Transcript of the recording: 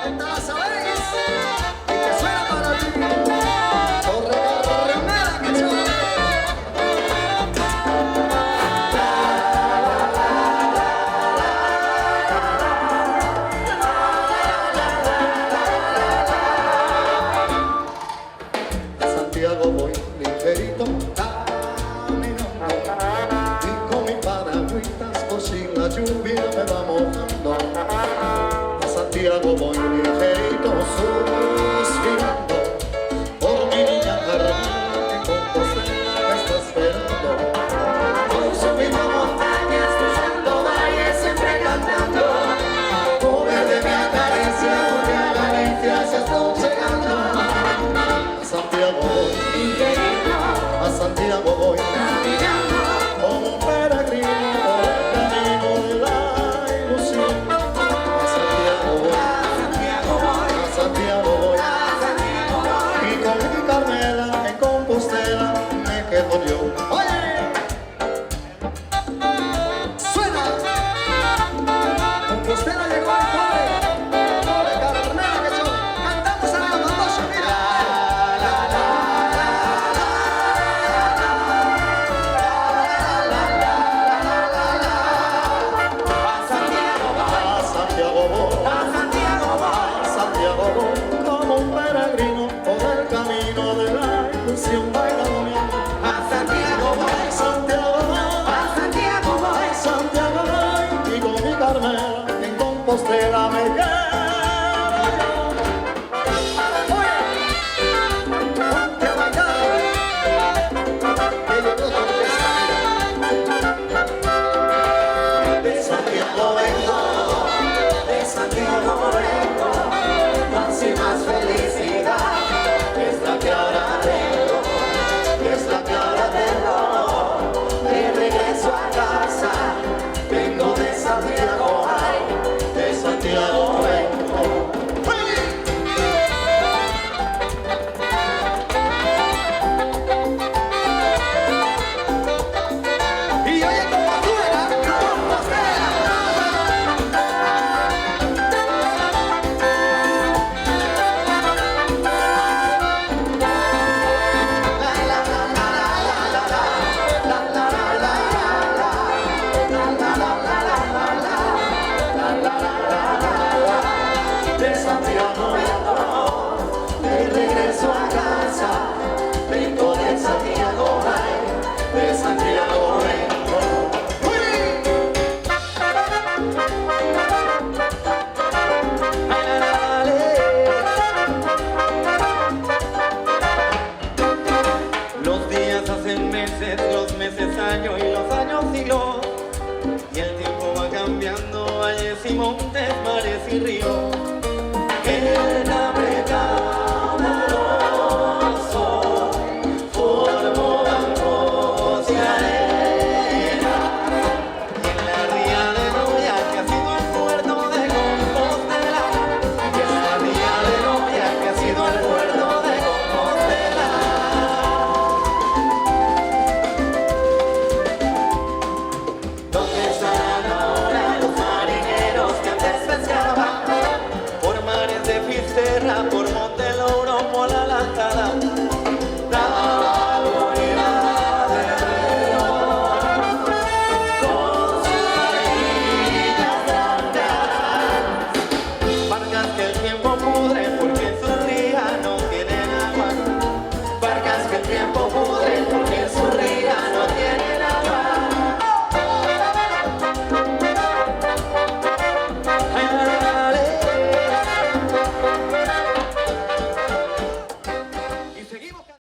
Esta la sabéis y que suena para ti. Torre Carmela que chole. A Santiago voy ligerito caminando y con mi paragüitas por si la lluvia me va mojando. A Santiago voy ligerito suspirando por mi niña Carmela que con Compostela me está esperando. Voy subiendo montañas, cruzando valles, siempre cantando. Tu verde me acaricia, porque a Galicia se estoy llegando. A Santiago voy ligerito, a Santiago voy caminando como un peregrino por el camino de la ilusión. A Santiago voy, a Santiago voy, y con mi Carmela en Compostela me quedo yo. ¡Oye! ¡Suena! Compostela llegó al cole Carmela que yo cantamos a la mambosa, mira. A Santiago voy, a Santiago voy como un peregrino por el camino de la ilusión bailando mi amor. A Santiago voy, Santiago voy, a Santiago voy, Santiago voy, y con mi Carmela en Compostela me quedo yo. Oye, ponte a bailar, que llegó tu orquesta, mira. De Santiago vengo, de Santiago vengo, más y más felicidad, es la que ahora tengo, es la que ahora tengo. De regreso a casa, vengo de Santiago, ay, de Santiago vengo. Y oye como suena Compostela. De Santiago vengo, de regreso a casa, vengo de Santiago, ay, de Santiago vengo. Los días hacen meses, los meses años y los años siglos. Y el tiempo va cambiando valles y montes, mares y ríos. El hambre caudaloso formó bancos y arena. Y en la ría de Noia, que ha sido el puerto de Compostela, y en la ría de Noia, que ha sido el puerto de Compostela. ¿Dónde estarán ahora los marineros que antes pescaban? Por mares de Fisterra, por Montelouro, por la Lanzada. La unidad de León, con sus orillas grandes, barcas que el tiempo